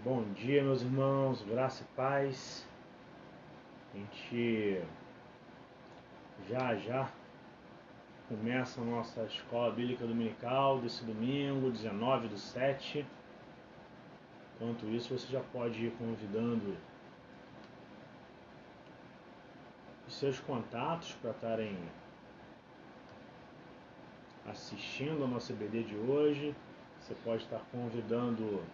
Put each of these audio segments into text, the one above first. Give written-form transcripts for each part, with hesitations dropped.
Bom dia, meus irmãos, graça e paz. A gente já começa a nossa escola bíblica dominical desse domingo, 19/7. Enquanto isso, você já pode ir convidando os seus contatos para estarem assistindo ao nosso EBD de hoje. Você pode estar convidando,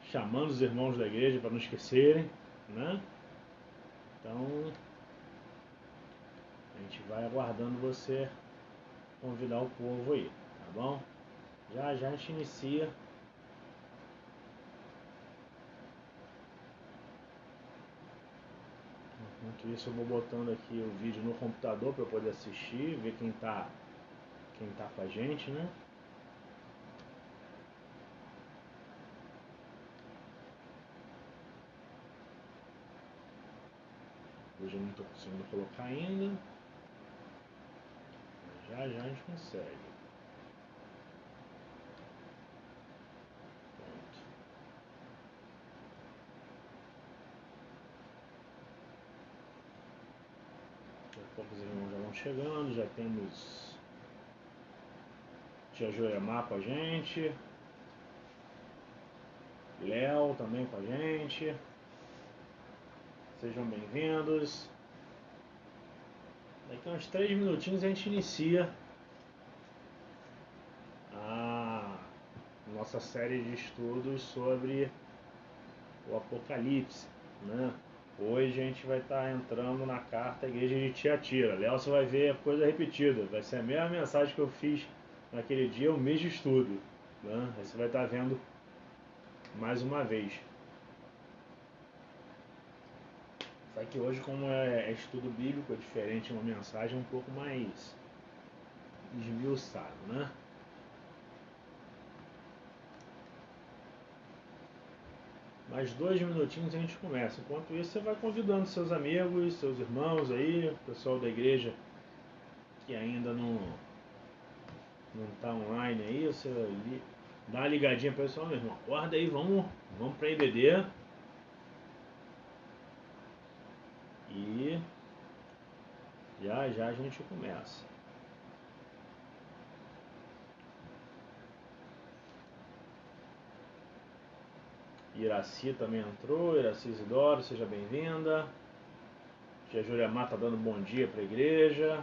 chamando os irmãos da igreja para não esquecerem, né? Então, a gente vai aguardando você convidar o povo aí, tá bom? Já a gente inicia. Enquanto isso, eu vou botando aqui o vídeo no computador para eu poder assistir, ver quem tá com a gente, né? Hoje eu não estou conseguindo colocar ainda. Já a gente consegue. Pronto. Daqui a pouco os irmãos já vão chegando. Já temos Tia Joemar com a gente. Léo também com a gente. Sejam bem-vindos. Daqui a uns 3 minutinhos a gente inicia a nossa série de estudos sobre o Apocalipse, né? Hoje a gente vai estar entrando na carta à igreja de Tiatira. Léo, você vai ver coisa repetida. Vai ser a mesma mensagem que eu fiz naquele dia, o mês de estudo, né? Aí você vai estar vendo mais uma vez. Só que hoje, como é estudo bíblico, é diferente, uma mensagem um pouco mais esmiuçada, né? Mais 2 minutinhos a gente começa. Enquanto isso, você vai convidando seus amigos, seus irmãos aí, o pessoal da igreja que ainda não está online aí, você dá uma ligadinha para o pessoal, meu irmão, acorda aí, vamos para IBD. E já a gente começa. Iraci também entrou, Iraci Isidoro, seja bem-vinda. Tia Juremar está dando bom dia para a igreja.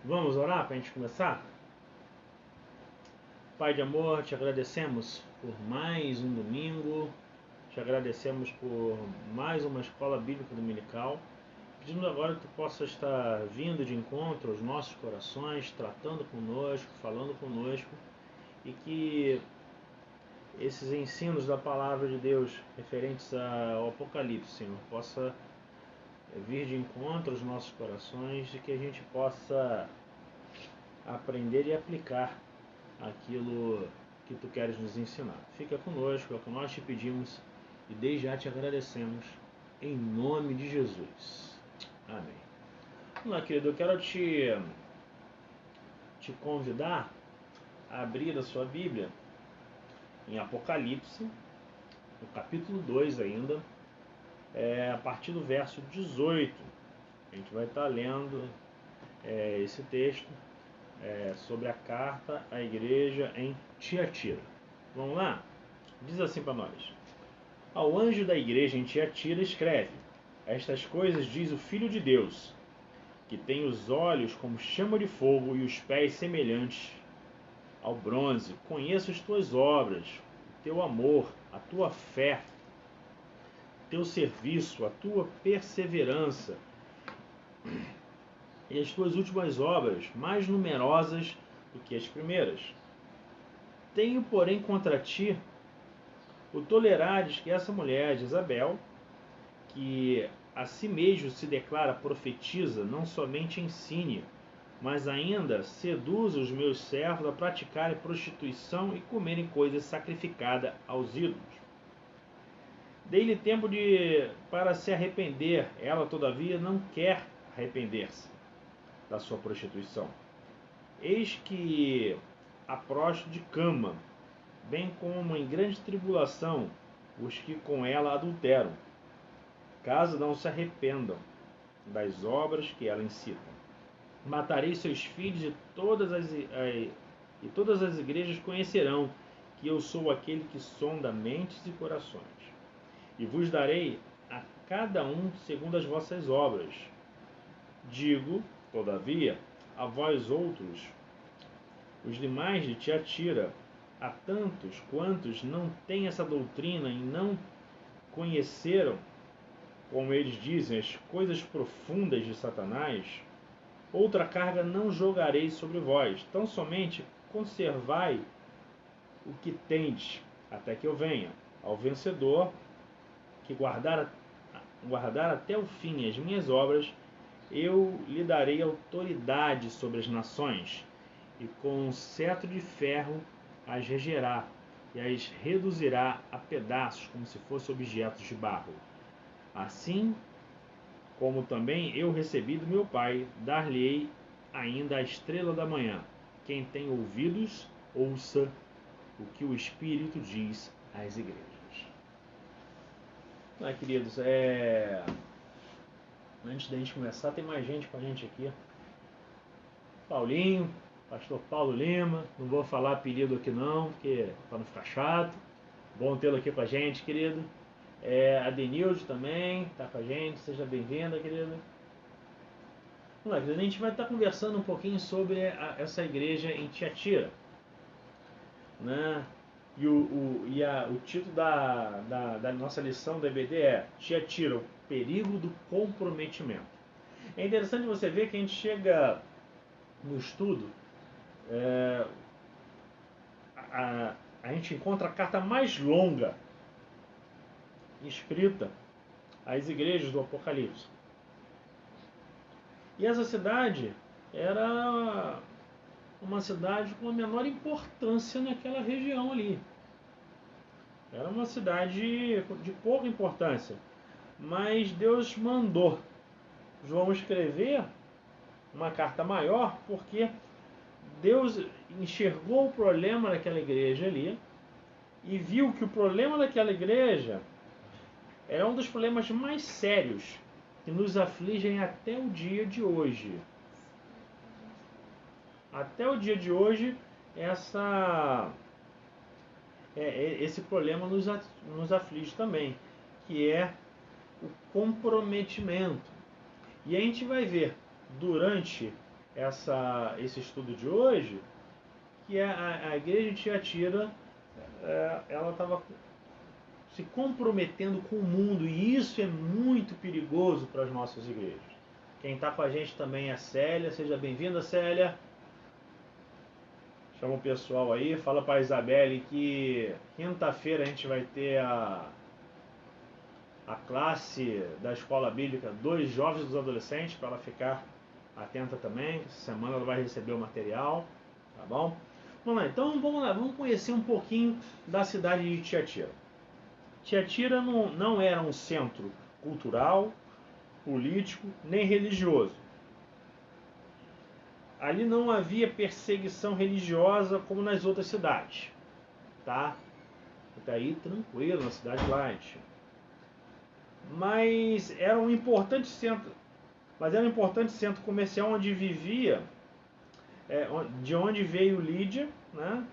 Vamos orar para a gente começar? Pai de amor, te agradecemos por mais um domingo, te agradecemos por mais uma escola bíblica dominical, pedindo agora que tu possa estar vindo de encontro aos nossos corações, tratando conosco, falando conosco, e que esses ensinos da palavra de Deus referentes ao Apocalipse, Senhor, possa vir de encontro aos nossos corações e que a gente possa aprender e aplicar aquilo que tu queres nos ensinar. Fica conosco, é o que nós te pedimos e desde já te agradecemos, em nome de Jesus. Amém. Vamos lá, querido, eu quero te convidar a abrir a sua Bíblia em Apocalipse, no capítulo 2 ainda, a partir do verso 18. A gente vai estar lendo esse texto sobre a carta à igreja em Tiatira. Vamos lá? Diz assim para nós: ao anjo da igreja em Tiatira escreve: estas coisas diz o Filho de Deus, que tem os olhos como chama de fogo e os pés semelhantes ao bronze. Conheço as tuas obras, o teu amor, a tua fé, teu serviço, a tua perseverança e as tuas últimas obras, mais numerosas do que as primeiras. Tenho, porém, contra ti o tolerares que essa mulher, Jezabel, que a si mesmo se declara profetisa, não somente ensine, mas ainda seduza os meus servos a praticarem prostituição e comerem coisas sacrificadas aos ídolos. Dei-lhe tempo para se arrepender, ela todavia não quer arrepender-se da sua prostituição. Eis que a prosto de cama, bem como em grande tribulação os que com ela adulteram, caso não se arrependam das obras que ela incita. Matarei seus filhos e todas as igrejas conhecerão que eu sou aquele que sonda mentes e corações. E vos darei a cada um segundo as vossas obras. Digo, todavia, a vós outros, os demais de Tiatira, a tantos quantos não têm essa doutrina e não conheceram, como eles dizem, as coisas profundas de Satanás, outra carga não jogarei sobre vós, tão somente conservai o que tendes, até que eu venha. Ao vencedor, que guardar até o fim as minhas obras, eu lhe darei autoridade sobre as nações, e com um cetro de ferro as regerá, e as reduzirá a pedaços, como se fossem objetos de barro. Assim como também eu recebi do meu Pai, dar-lhe-ei ainda a estrela da manhã. Quem tem ouvidos, ouça o que o Espírito diz às igrejas. Queridos, antes da gente começar, tem mais gente com a gente aqui. Paulinho, pastor Paulo Lima, não vou falar apelido aqui não, porque para não ficar chato. Bom tê-lo aqui com a gente, querido. A Denilde também está com a gente, seja bem-vinda, querida. Vamos lá, querida, a gente vai estar conversando um pouquinho sobre essa igreja em Tiatira, né? E o título da nossa lição da EBD é Tiatira, o perigo do comprometimento. É interessante você ver que a gente chega no estudo, a gente encontra a carta mais longa escrita às igrejas do Apocalipse. E essa cidade era uma cidade com a menor importância naquela região ali. Era uma cidade de pouca importância. Mas Deus mandou João escrever uma carta maior, porque Deus enxergou o problema daquela igreja ali e viu que o problema daquela igreja era um dos problemas mais sérios que nos afligem até o dia de hoje. Até o dia de hoje, esse problema nos aflige também, que é o comprometimento. E a gente vai ver durante esse estudo de hoje que a igreja de Tiatira ela estava se comprometendo com o mundo, e isso é muito perigoso para as nossas igrejas. Quem está com a gente também é a Célia, seja bem-vinda, Célia. Chama o pessoal aí, fala para a Isabelle que quinta-feira a gente vai ter a classe da Escola Bíblica dos Jovens e dos Adolescentes, para ela ficar atenta também. Essa semana ela vai receber o material, tá bom? Vamos lá, então vamos conhecer um pouquinho da cidade de Tiatira. Tiatira não era um centro cultural, político, nem religioso. Ali não havia perseguição religiosa como nas outras cidades, tá? Até aí tranquilo, na cidade light. Mas era um importante centro comercial onde vivia, de onde veio Lídia, né?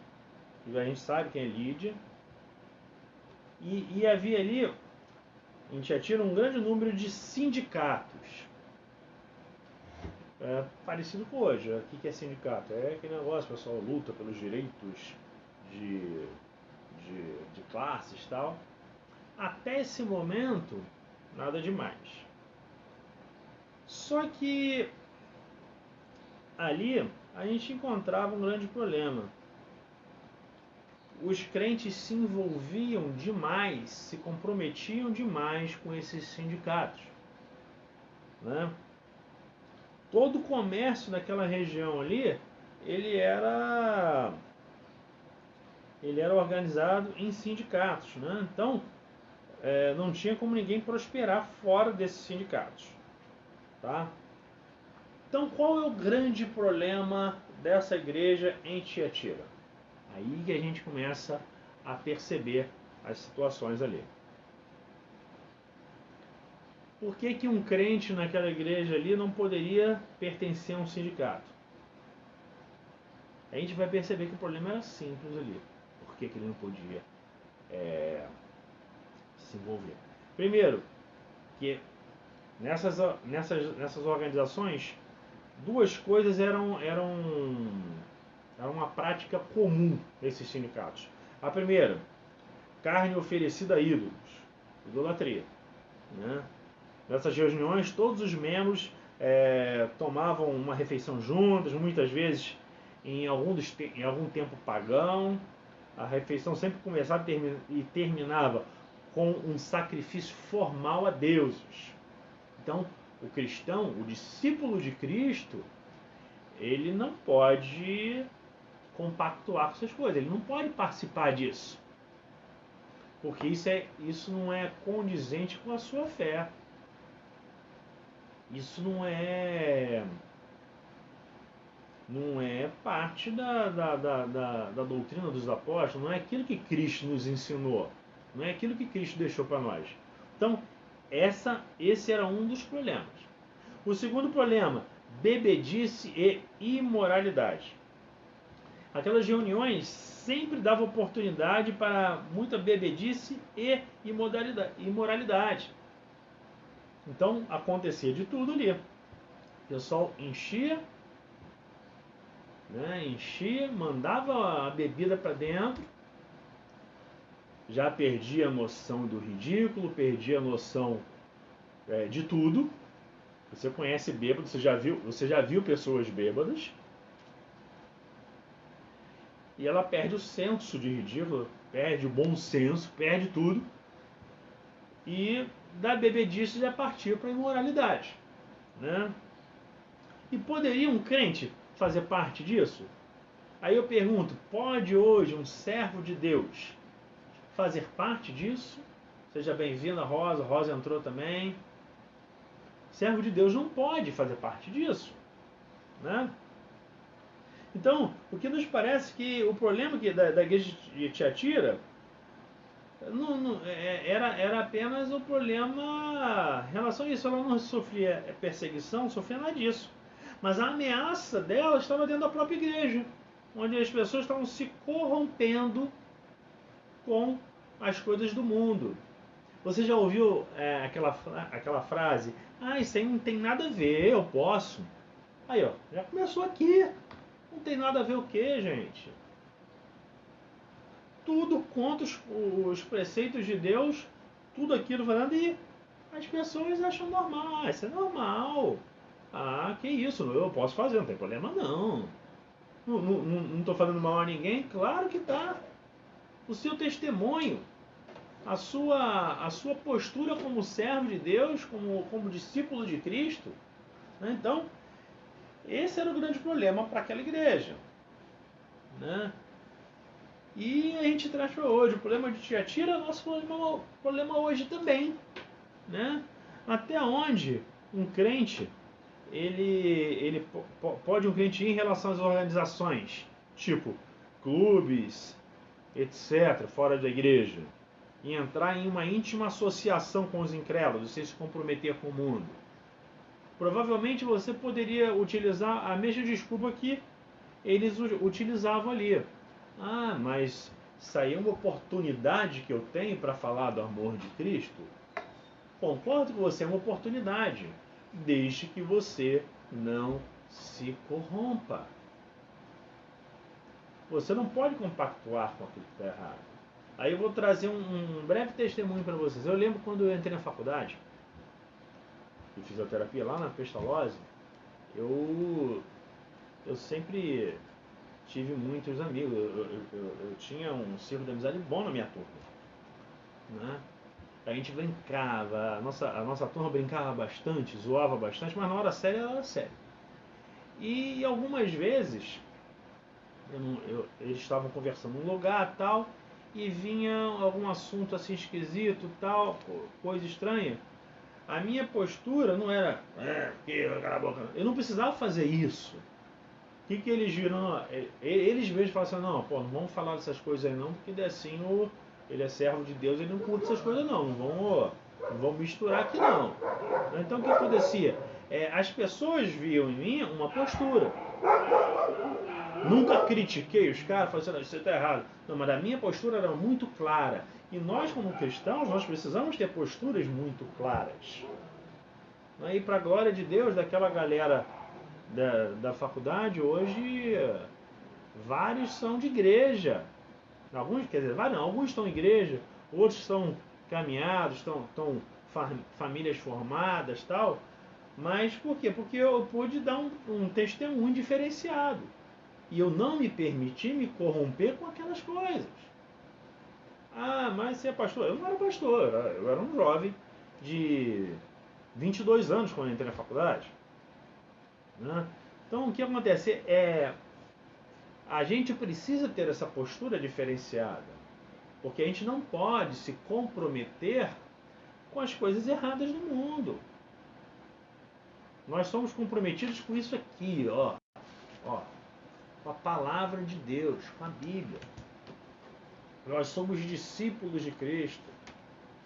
A gente sabe quem é Lídia. E havia ali em Tiatira um grande número de sindicatos. Parecido com hoje. O que é sindicato? É aquele negócio, o pessoal luta pelos direitos de classes e tal. Até esse momento, nada demais. Só que ali a gente encontrava um grande problema. Os crentes se envolviam demais, se comprometiam demais com esses sindicatos, né? Todo o comércio naquela região ali, ele era organizado em sindicatos, né? Então, não tinha como ninguém prosperar fora desses sindicatos, tá? Então, qual é o grande problema dessa igreja em Tiatira? Aí que a gente começa a perceber as situações ali. Por que que um crente naquela igreja ali não poderia pertencer a um sindicato? A gente vai perceber que o problema era simples ali. Por que que ele não podia se envolver? Primeiro, que nessas organizações, duas coisas eram uma prática comum nesses sindicatos. A primeira, carne oferecida a ídolos, idolatria, né? Nessas reuniões, todos os membros tomavam uma refeição juntos, muitas vezes em algum tempo pagão. A refeição sempre começava e terminava com um sacrifício formal a deuses. Então, o cristão, o discípulo de Cristo, ele não pode compactuar com essas coisas, ele não pode participar disso, porque isso não é condizente com a sua fé. Isso não é parte da doutrina dos apóstolos, não é aquilo que Cristo nos ensinou, não é aquilo que Cristo deixou para nós. Então, esse era um dos problemas. O segundo problema, bebedice e imoralidade. Aquelas reuniões sempre davam oportunidade para muita bebedice e imoralidade. Então acontecia de tudo ali. O pessoal enchia, mandava a bebida para dentro, já perdia a noção do ridículo, perdia a noção de tudo. Você conhece bêbado, você já viu pessoas bêbadas, e ela perde o senso de ridículo, perde o bom senso, perde tudo, e da bebedice já partiu para a imoralidade, né? E poderia um crente fazer parte disso? Aí eu pergunto, pode hoje um servo de Deus fazer parte disso? Seja bem-vinda, Rosa. Rosa entrou também. Servo de Deus não pode fazer parte disso, né? Então, o que nos parece que o problema da igreja de Tiatira era apenas um problema em relação a isso. Ela não sofria perseguição, não sofria nada disso. Mas a ameaça dela estava dentro da própria igreja, onde as pessoas estavam se corrompendo com as coisas do mundo. Você já ouviu aquela frase? Ah, isso aí não tem nada a ver, eu posso. Aí, ó, já começou aqui. Não tem nada a ver o que, gente? Tudo contra os preceitos de Deus, tudo aquilo falando, e as pessoas acham normal. Ah, isso é normal. Ah, que isso, eu posso fazer, não tem problema não. Não estou falando mal a ninguém? Claro que tá. O seu testemunho, a sua postura como servo de Deus, como discípulo de Cristo, né? Então, esse era o grande problema para aquela igreja, né? E a gente traz para hoje, o problema de Tiatira é nosso problema hoje também, né? Até onde um crente, pode um crente ir em relação às organizações, tipo clubes, etc., fora da igreja, e entrar em uma íntima associação com os incrédulos, sem se comprometer com o mundo? Provavelmente você poderia utilizar a mesma desculpa que eles utilizavam ali. Ah, mas isso aí é uma oportunidade que eu tenho para falar do amor de Cristo? Concordo com você, é uma oportunidade, desde que você não se corrompa. Você não pode compactuar com aquilo que está errado. Aí eu vou trazer um breve testemunho para vocês. Eu lembro quando eu entrei na faculdade de fisioterapia, lá na Pestalozzi, eu sempre tive muitos amigos. Eu tinha um círculo de amizade bom na minha turma, né? A gente brincava, a nossa turma brincava bastante, zoava bastante, mas na hora séria era sério. E algumas vezes eles estavam conversando num lugar tal, e vinha algum assunto assim esquisito, tal, coisa estranha. A minha postura não era, cala a boca. Eu não precisava fazer isso. que eles viram? Eles mesmos falam assim, não, pô, não vamos falar dessas coisas aí não, porque assim ele é servo de Deus, ele não curte essas coisas não vamos misturar aqui não. Então o que acontecia? As pessoas viam em mim uma postura. Nunca critiquei os caras, falei assim, não, isso está errado. Não, mas a minha postura era muito clara. E nós, como cristãos, nós precisamos ter posturas muito claras. E para a glória de Deus, daquela galera da faculdade, hoje vários são de igreja. Alguns, quer dizer, vários não, alguns estão em igreja, outros estão caminhados, estão famílias formadas, tal. Mas por quê? Porque eu pude dar um testemunho diferenciado. E eu não me permiti me corromper com aquelas coisas. Ah, mas você é pastor? Eu não era pastor, eu era um jovem de 22 anos quando eu entrei na faculdade. Né? Então o que acontece a gente precisa ter essa postura diferenciada, porque a gente não pode se comprometer com as coisas erradas do mundo. Nós somos comprometidos com isso aqui, ó, com a palavra de Deus, com a Bíblia. Nós somos discípulos de Cristo.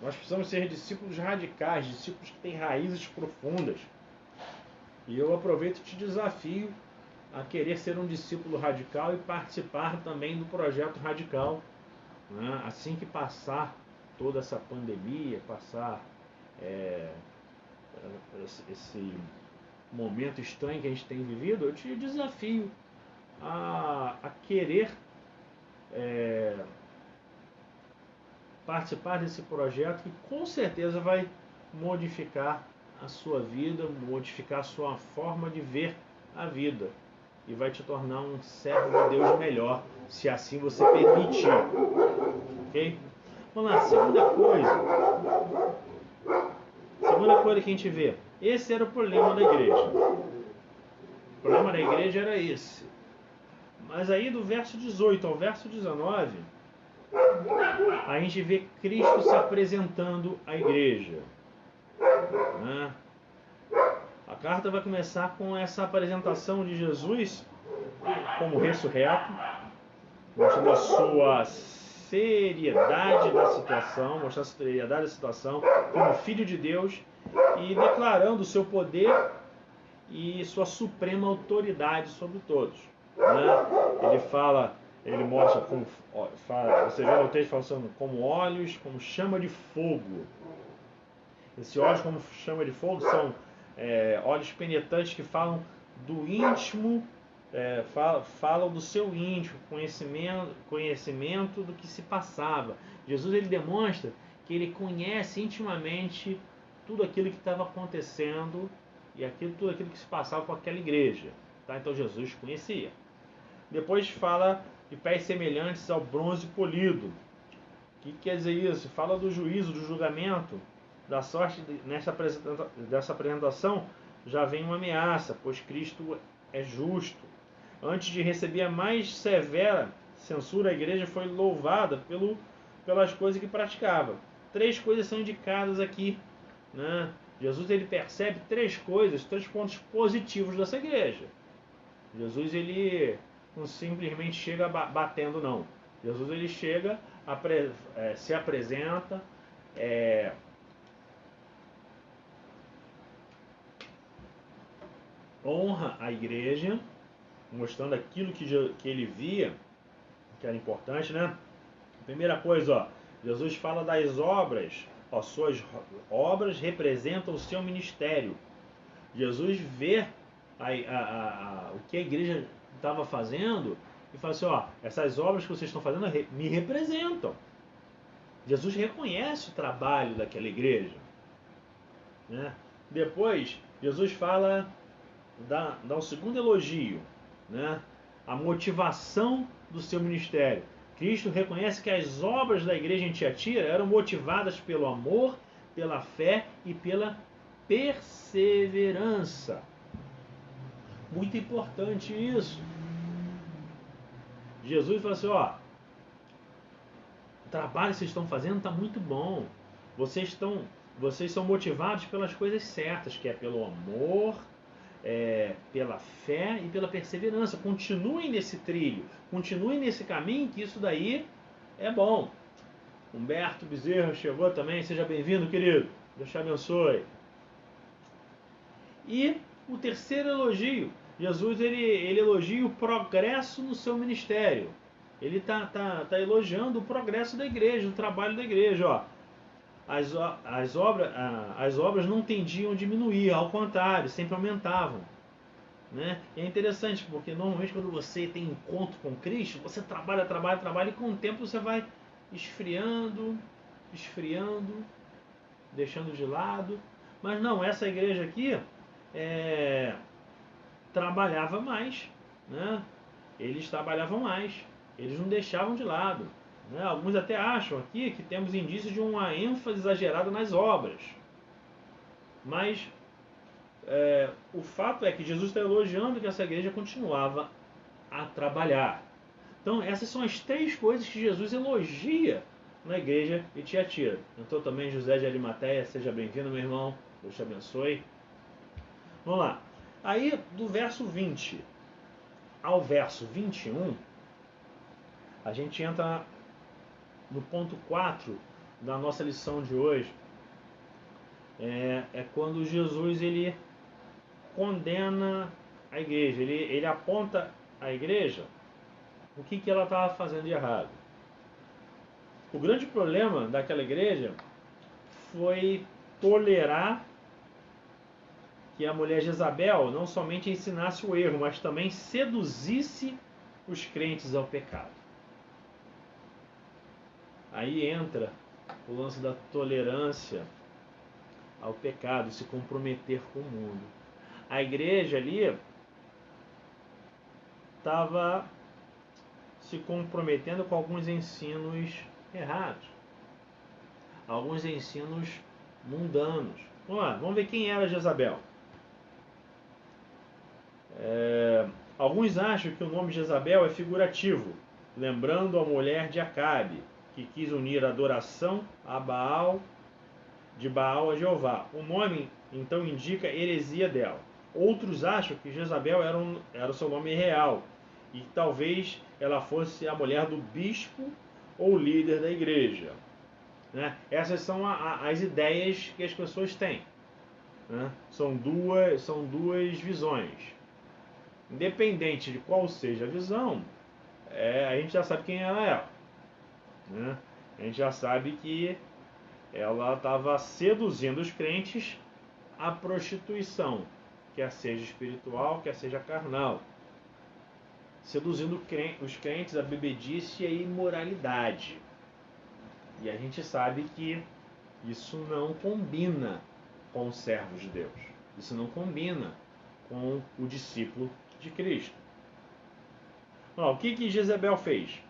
Nós precisamos ser discípulos radicais, discípulos que têm raízes profundas. E eu aproveito e te desafio a querer ser um discípulo radical e participar também do projeto radical. Né? Assim que passar toda essa pandemia, passar esse momento estranho que a gente tem vivido, eu te desafio a querer participar desse projeto que com certeza vai modificar a sua vida, modificar a sua forma de ver a vida e vai te tornar um servo de Deus melhor, se assim você permitir. Ok? Vamos lá, segunda coisa que a gente vê. Esse era o problema da igreja. O problema da igreja era esse. Mas aí do verso 18 ao verso 19, a gente vê Cristo se apresentando à igreja. Né? A carta vai começar com essa apresentação de Jesus como ressurreto, mostrando a sua seriedade da situação, como Filho de Deus e declarando o seu poder e sua suprema autoridade sobre todos. Né? Ele mostra como, você vê o texto falando como olhos, como chama de fogo. Esses olhos como chama de fogo são olhos penetrantes que falam do íntimo, falam do seu íntimo, conhecimento do que se passava. Jesus ele demonstra que ele conhece intimamente tudo aquilo que estava acontecendo e tudo aquilo que se passava com aquela igreja. Tá? Então Jesus conhecia. Depois fala de pés semelhantes ao bronze polido. O que quer dizer isso? Fala do juízo, do julgamento, da sorte. Dessa apresentação já vem uma ameaça, pois Cristo é justo. Antes de receber a mais severa censura, a igreja foi louvada pelas coisas que praticava. 3 coisas são indicadas aqui. Né? Jesus ele percebe 3 pontos positivos dessa igreja. Jesus ele não simplesmente chega batendo, não. Jesus ele chega, se apresenta, honra a igreja, mostrando aquilo que ele via, que era importante, né? Primeira coisa, Jesus fala das obras. Suas obras representam o seu ministério. Jesus vê o que a igreja estava fazendo e fala assim, essas obras que vocês estão fazendo me representam. Jesus reconhece o trabalho daquela igreja. Né? Depois, Jesus dá um segundo elogio, né? A motivação do seu ministério. Cristo reconhece que as obras da igreja em Tiatira eram motivadas pelo amor, pela fé e pela perseverança. Muito importante isso. Jesus fala assim, o trabalho que vocês estão fazendo está muito bom. Vocês são motivados pelas coisas certas, que é pelo amor, pela fé e pela perseverança. Continuem nesse trilho, continuem nesse caminho, que isso daí é bom. Humberto Bezerra chegou também, seja bem-vindo, querido. Deus te abençoe. E o terceiro elogio, Jesus ele elogia o progresso no seu ministério. Ele tá elogiando o progresso da igreja, o trabalho da igreja. Ó. As obras não tendiam a diminuir, ao contrário, sempre aumentavam. Né? E é interessante, porque normalmente quando você tem encontro com Cristo, você trabalha, e com o tempo você vai esfriando, deixando de lado. Mas não, essa igreja aqui trabalhava mais, né? Eles trabalhavam mais, eles não deixavam de lado, né? Alguns até acham aqui que temos indícios de uma ênfase exagerada nas obras, mas o fato é que Jesus está elogiando que essa igreja continuava a trabalhar. Então essas são as três coisas que Jesus elogia na igreja de Tiatira. Então também José de Arimateia, seja bem-vindo, meu irmão, Deus te abençoe. Vamos lá. Aí, do verso 20 ao verso 21, a gente entra no ponto 4 da nossa lição de hoje. É quando Jesus ele condena a igreja. Ele aponta a igreja o que ela estava fazendo de errado. O grande problema daquela igreja foi tolerar que a mulher Jezabel não somente ensinasse o erro, mas também seduzisse os crentes ao pecado. Aí entra o lance da tolerância ao pecado, se comprometer com o mundo. A igreja ali estava se comprometendo com alguns ensinos errados, alguns ensinos mundanos. Vamos lá, vamos ver quem era Jezabel. Alguns acham que o nome Jezabel é figurativo, lembrando a mulher de Acabe, que quis unir a adoração a Baal, de Baal a Jeová. O nome então indica a heresia dela. Outros acham que Jezabel era o seu nome real, e talvez ela fosse a mulher do bispo ou líder da igreja. Né? Essas são as ideias que as pessoas têm. Né? São duas visões. Independente de qual seja a visão, a gente já sabe quem ela é. Né? A gente já sabe que ela estava seduzindo os crentes à prostituição, quer seja espiritual, quer seja carnal. Seduzindo os crentes à bebedice e à imoralidade. E a gente sabe que isso não combina com os servos de Deus. Isso não combina com o discípulo de Cristo. O que Jezabel fez?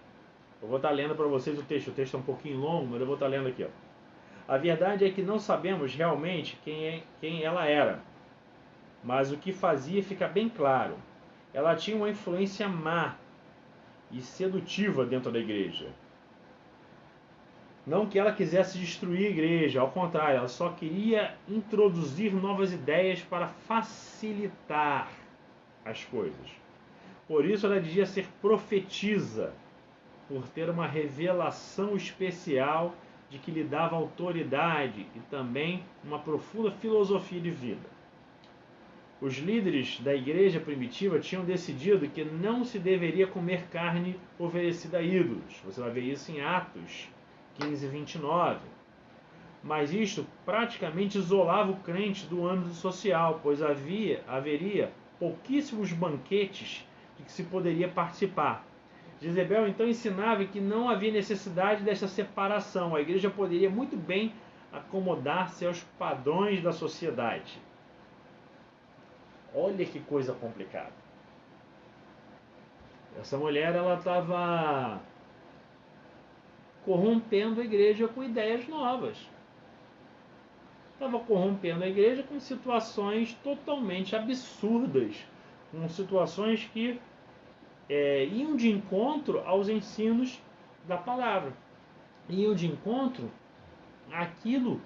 Eu vou estar lendo para vocês o texto. O texto é um pouquinho longo, mas eu vou estar lendo aqui. A verdade é que não sabemos realmente quem ela era. Mas o que fazia fica bem claro. Ela tinha uma influência má e sedutiva dentro da igreja. Não que ela quisesse destruir a igreja, ao contrário, ela só queria introduzir novas ideias para facilitar as coisas. Por isso ela devia ser profetisa, por ter uma revelação especial de que lhe dava autoridade e também uma profunda filosofia de vida. Os líderes da igreja primitiva tinham decidido que não se deveria comer carne oferecida a ídolos. Você vai ver isso em Atos 15, 29. Mas isto praticamente isolava o crente do âmbito social, pois haveria pouquíssimos banquetes de que se poderia participar. Jezabel então ensinava que não havia necessidade dessa separação. A igreja poderia muito bem acomodar-se aos padrões da sociedade. Olha que coisa complicada. Essa mulher ela estava corrompendo a igreja com ideias novas. Estava corrompendo a igreja com situações totalmente absurdas, com situações que iam de encontro aos ensinos da palavra, iam de encontro àquilo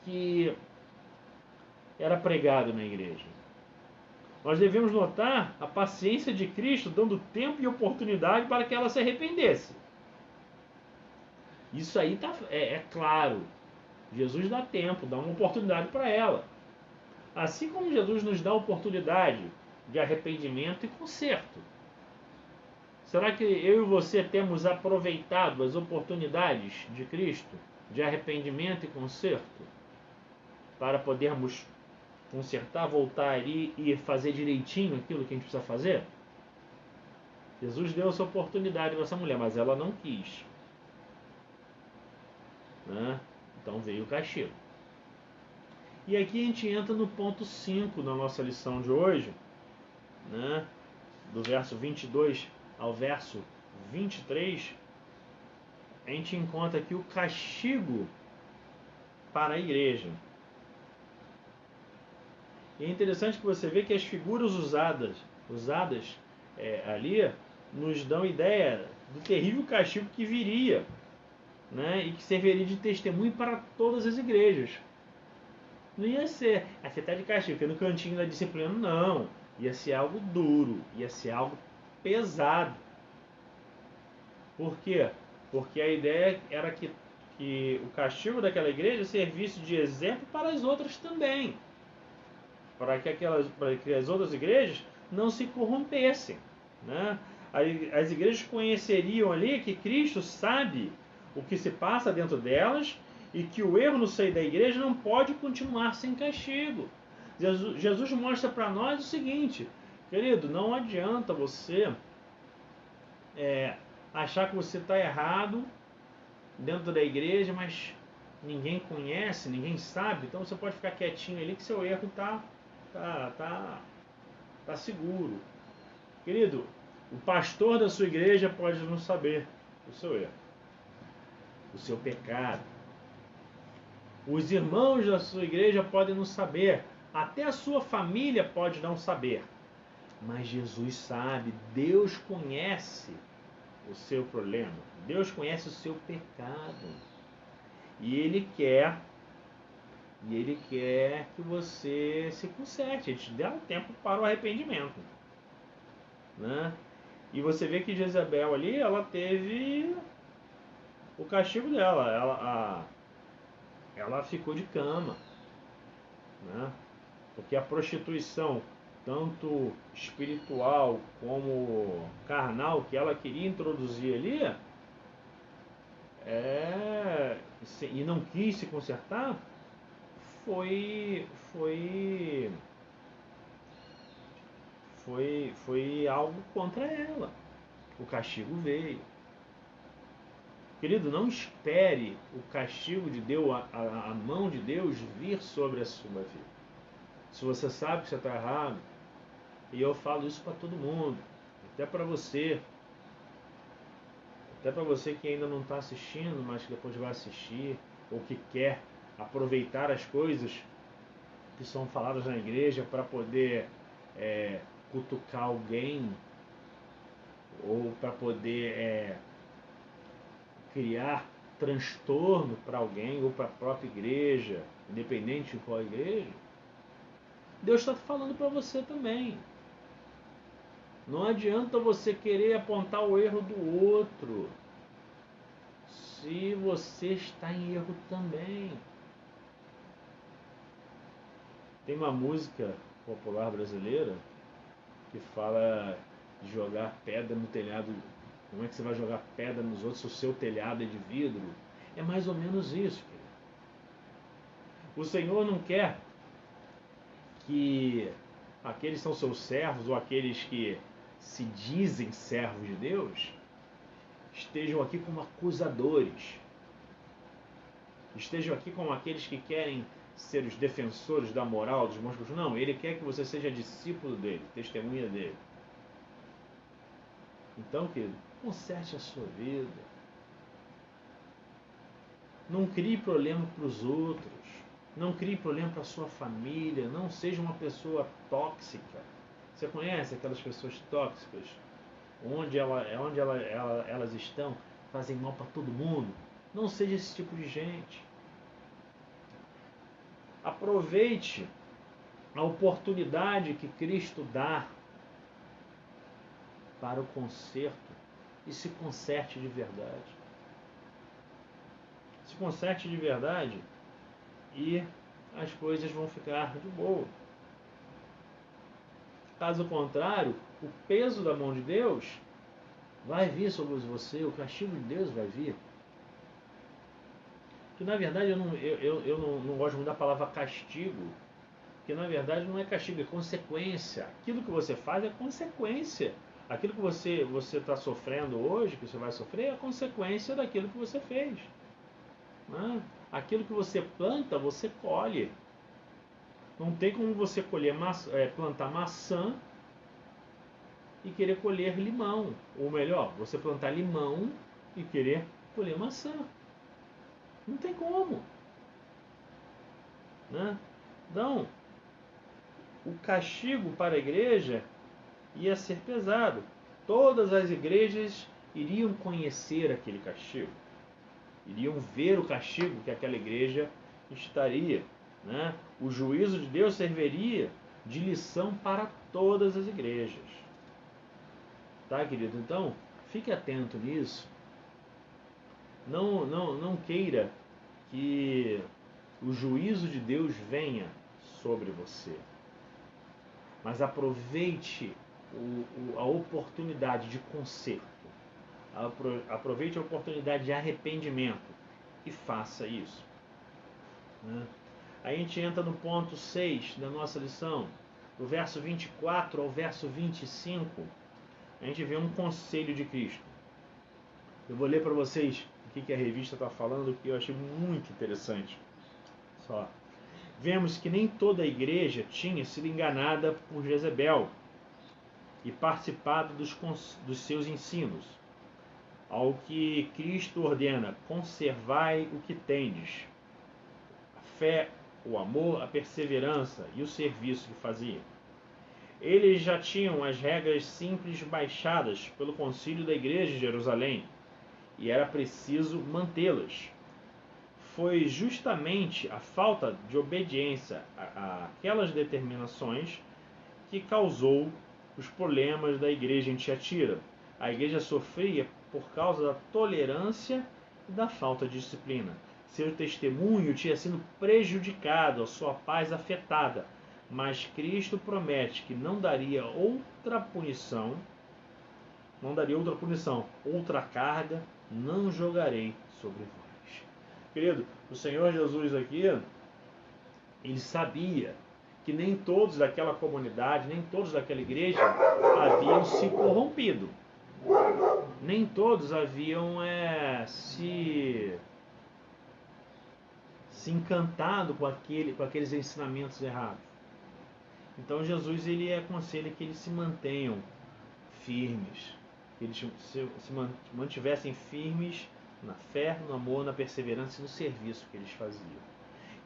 que era pregado na igreja. Nós devemos notar a paciência de Cristo, dando tempo e oportunidade para que ela se arrependesse. Isso aí é claro. Jesus dá tempo, dá uma oportunidade para ela. Assim como Jesus nos dá oportunidade de arrependimento e conserto. Será que eu e você temos aproveitado as oportunidades de Cristo de arrependimento e conserto para podermos consertar, voltar ali e fazer direitinho aquilo que a gente precisa fazer? Jesus deu essa oportunidade para essa mulher, mas ela não quis, né? Então veio o castigo. E aqui a gente entra no ponto 5 da nossa lição de hoje, né? Do verso 22 ao verso 23, a gente encontra aqui o castigo para a igreja. E é interessante que você vê que as figuras usadas ali nos dão ideia do terrível castigo que viria, né? E que serviria de testemunho para todas as igrejas. Não ia ser, você está de castigo, porque no cantinho da disciplina não. Ia ser algo duro, ia ser algo pesado. Por quê? Porque a ideia era que o castigo daquela igreja servisse de exemplo para as outras também. Para que as outras igrejas não se corrompessem, né? As igrejas conheceriam ali que Cristo sabe o que se passa dentro delas e que o erro no seio da igreja não pode continuar sem castigo. Jesus mostra para nós o seguinte: querido, não adianta você achar que você está errado dentro da igreja, mas ninguém conhece, ninguém sabe, então você pode ficar quietinho ali que seu erro está seguro. Querido, o pastor da sua igreja pode não saber o seu erro, o seu pecado. Os irmãos da sua igreja podem não saber, até a sua família pode não saber. Mas Jesus sabe, Deus conhece o seu problema, Deus conhece o seu pecado. E Ele quer que você se conserte, Ele te dê um tempo para o arrependimento, né? E você vê que Jezabel ali, ela teve o castigo dela, ela ficou de cama, né? Porque a prostituição, tanto espiritual como carnal, que ela queria introduzir ali, e não quis se consertar, foi algo contra ela. O castigo veio. Querido, não espere o castigo de Deus, a mão de Deus vir sobre a sua vida. Se você sabe que você está errado, e eu falo isso para todo mundo, até para você que ainda não está assistindo, mas que depois vai assistir, ou que quer aproveitar as coisas que são faladas na igreja para poder cutucar alguém, ou para poder criar transtorno para alguém ou para a própria igreja, independente de qual igreja. Deus está falando para você também. Não adianta você querer apontar o erro do outro se você está em erro também. Tem uma música popular brasileira que fala de jogar pedra no telhado. Como é que você vai jogar pedra nos outros se o seu telhado é de vidro? É mais ou menos isso, querido. O Senhor não quer que aqueles que são seus servos ou aqueles que se dizem servos de Deus estejam aqui como acusadores, estejam aqui como aqueles que querem ser os defensores da moral dos bons costumes. Não, Ele quer que você seja discípulo dele, testemunha dele. Então, querido, conserte a sua vida. Não crie problema para os outros. Não crie problema para a sua família. Não seja uma pessoa tóxica. Você conhece aquelas pessoas tóxicas? Onde elas estão, fazem mal para todo mundo. Não seja esse tipo de gente. Aproveite a oportunidade que Cristo dá para o conserto e se conserte de verdade. Se conserte de verdade e as coisas vão ficar de boa. Caso contrário, o peso da mão de Deus vai vir sobre você, o castigo de Deus vai vir. Que na verdade eu não gosto muito da palavra castigo, que na verdade não é castigo, é consequência. Aquilo que você faz é consequência. Aquilo que você está sofrendo hoje, que você vai sofrer, é a consequência daquilo que você fez. Né? Aquilo que você planta, você colhe. Não tem como você plantar maçã e querer colher limão. Ou melhor, você plantar limão e querer colher maçã. Não tem como. Né? Então, o castigo para a igreja ia ser pesado. Todas as igrejas iriam conhecer aquele castigo. Iriam ver o castigo que aquela igreja estaria. Né? O juízo de Deus serviria de lição para todas as igrejas. Tá, querido? Então, fique atento nisso. Não queira que o juízo de Deus venha sobre você. Mas aproveite a oportunidade de conserto. Aproveite a oportunidade de arrependimento e faça isso. Né? A gente entra no ponto 6 da nossa lição, do verso 24 ao verso 25. A gente vê um conselho de Cristo. Eu vou ler para vocês o que a revista está falando, que eu achei muito interessante. Só. Vemos que nem toda a igreja tinha sido enganada por Jezebel e participado dos seus ensinos. Ao que Cristo ordena: conservai o que tendes, a fé, o amor, a perseverança e o serviço que faziam. Eles já tinham as regras simples baixadas pelo concílio da igreja de Jerusalém e era preciso mantê-las. Foi justamente a falta de obediência àquelas determinações que causou os problemas da igreja em Tiatira. A igreja sofria por causa da tolerância e da falta de disciplina. Seu testemunho tinha sido prejudicado, a sua paz afetada. Mas Cristo promete que não daria outra punição, outra carga não jogarei sobre vós. Querido, o Senhor Jesus aqui, ele sabia que nem todos daquela comunidade, nem todos daquela igreja haviam se corrompido. Nem todos haviam se encantado com aqueles ensinamentos errados. Então Jesus ele aconselha que eles se mantenham firmes, que eles se mantivessem firmes na fé, no amor, na perseverança e no serviço que eles faziam.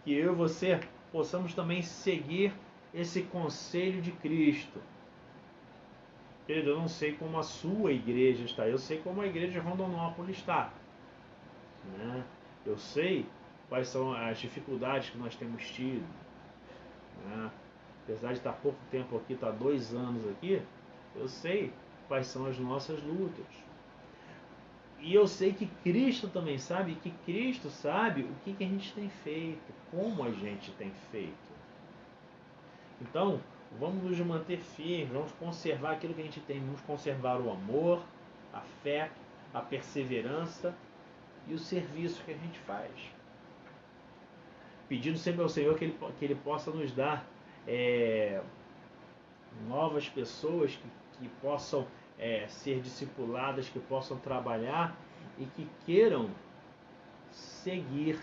Que eu e você possamos também seguir esse conselho de Cristo. Querido, eu não sei como a sua igreja está, eu sei como a igreja de Rondonópolis está. Né? Eu sei quais são as dificuldades que nós temos tido. Né? Apesar de estar pouco tempo aqui, estar 2 anos aqui, eu sei quais são as nossas lutas. E eu sei que Cristo também sabe, que Cristo sabe o que a gente tem feito, como a gente tem feito. Então, vamos nos manter firmes, vamos conservar aquilo que a gente tem, vamos conservar o amor, a fé, a perseverança e o serviço que a gente faz. Pedindo sempre ao Senhor que Ele possa nos dar novas pessoas que possam ser discipuladas, que possam trabalhar e que queiram seguir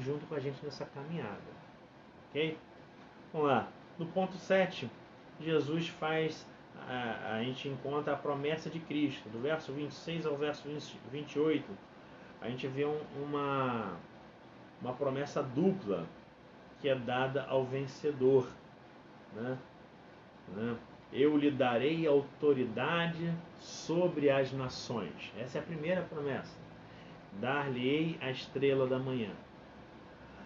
junto com a gente nessa caminhada. Ok? Vamos lá. No ponto 7, Jesus faz, a gente encontra a promessa de Cristo. Do verso 26 ao verso 28, a gente vê uma promessa dupla que é dada ao vencedor. Né? Eu lhe darei autoridade sobre as nações. Essa é a primeira promessa. Dar-lhe-ei a estrela da manhã.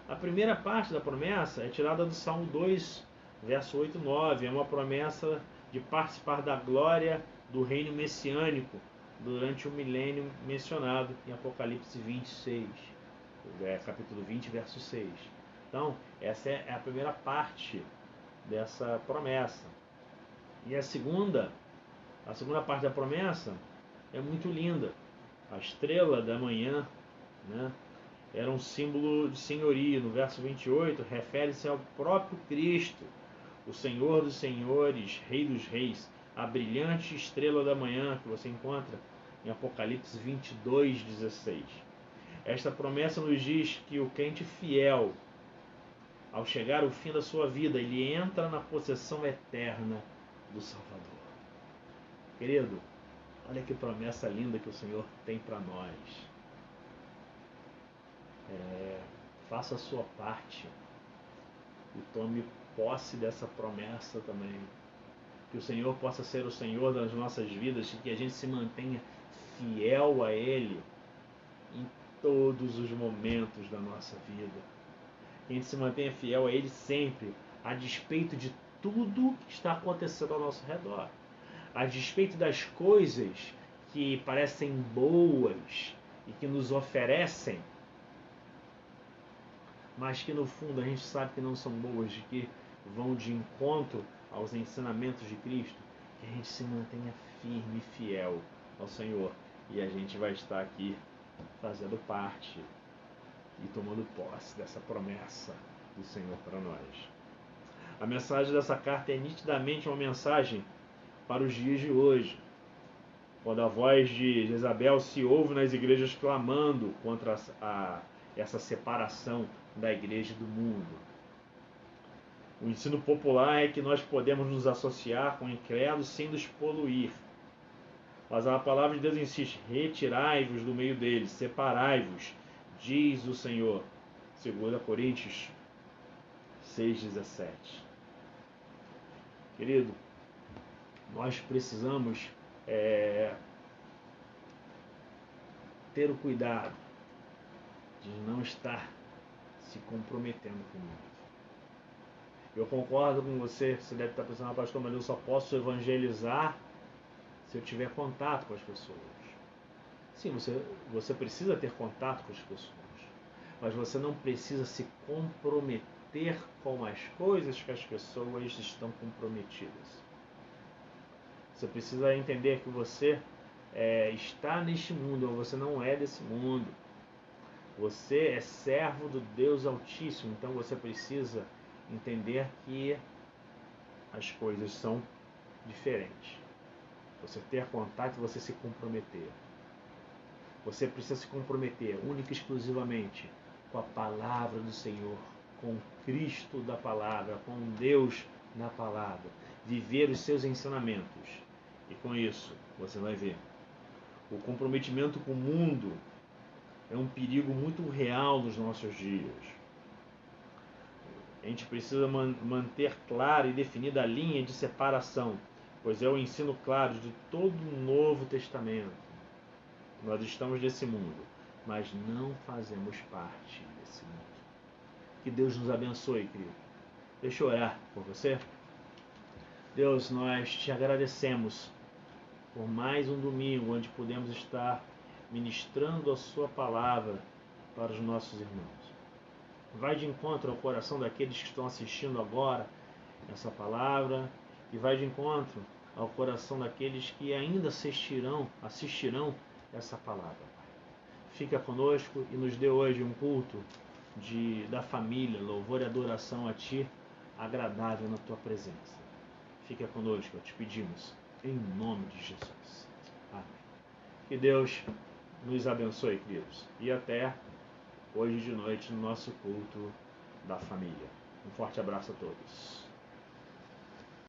A primeira parte da promessa é tirada do Salmo 2, verso 8 e 9. É uma promessa de participar da glória do reino messiânico durante o milênio mencionado em Apocalipse 26, capítulo 20, verso 6. Então, essa é a primeira parte dessa promessa. E a segunda parte da promessa é muito linda. A estrela da manhã, né, era um símbolo de senhorio. No verso 28, refere-se ao próprio Cristo, o Senhor dos senhores, Rei dos reis, a brilhante estrela da manhã que você encontra em Apocalipse 22, 16. Esta promessa nos diz que o crente fiel, ao chegar ao fim da sua vida, ele entra na possessão eterna do Salvador. Querido, olha que promessa linda que o Senhor tem para nós. Faça a sua parte e tome posse dessa promessa também. Que o Senhor possa ser o Senhor das nossas vidas e que a gente se mantenha fiel a Ele em todos os momentos da nossa vida. Que a gente se mantenha fiel a Ele sempre, a despeito de tudo que está acontecendo ao nosso redor. A despeito das coisas que parecem boas e que nos oferecem, mas que no fundo a gente sabe que não são boas, de que vão de encontro aos ensinamentos de Cristo, que a gente se mantenha firme e fiel ao Senhor. E a gente vai estar aqui fazendo parte e tomando posse dessa promessa do Senhor para nós. A mensagem dessa carta é nitidamente uma mensagem para os dias de hoje, quando a voz de Jezabel se ouve nas igrejas clamando contra essa separação da igreja e do mundo. O ensino popular é que nós podemos nos associar com incrédulos sem nos poluir. Mas a palavra de Deus insiste: retirai-vos do meio deles, separai-vos, diz o Senhor. 2 Coríntios 6,17. Querido, nós precisamos ter o cuidado de não estar se comprometendo com o mundo. Eu concordo com você deve estar pensando: pastor, mas eu só posso evangelizar se eu tiver contato com as pessoas. Sim, você precisa ter contato com as pessoas, mas você não precisa se comprometer com as coisas que as pessoas estão comprometidas. Você precisa entender que você está neste mundo, ou você não é desse mundo. Você é servo do Deus Altíssimo, então você precisa entender que as coisas são diferentes. Você ter contato e você se comprometer. Você precisa se comprometer única e exclusivamente com a palavra do Senhor, com Cristo da palavra, com Deus na palavra. Viver os seus ensinamentos. E com isso, você vai ver. O comprometimento com o mundo é um perigo muito real nos nossos dias. A gente precisa manter clara e definida a linha de separação, pois é o ensino claro de todo o Novo Testamento. Nós estamos nesse mundo, mas não fazemos parte desse mundo. Que Deus nos abençoe, querido. Deixa eu orar por você. Deus, nós te agradecemos por mais um domingo onde podemos estar ministrando a sua palavra para os nossos irmãos. Vai de encontro ao coração daqueles que estão assistindo agora essa palavra e vai de encontro ao coração daqueles que ainda assistirão essa palavra. Fica conosco e nos dê hoje um culto da família, louvor e adoração a Ti, agradável na Tua presença. Fica conosco, te pedimos, em nome de Jesus. Amém. Que Deus nos abençoe, queridos. E até hoje de noite no nosso culto da família. Um forte abraço a todos.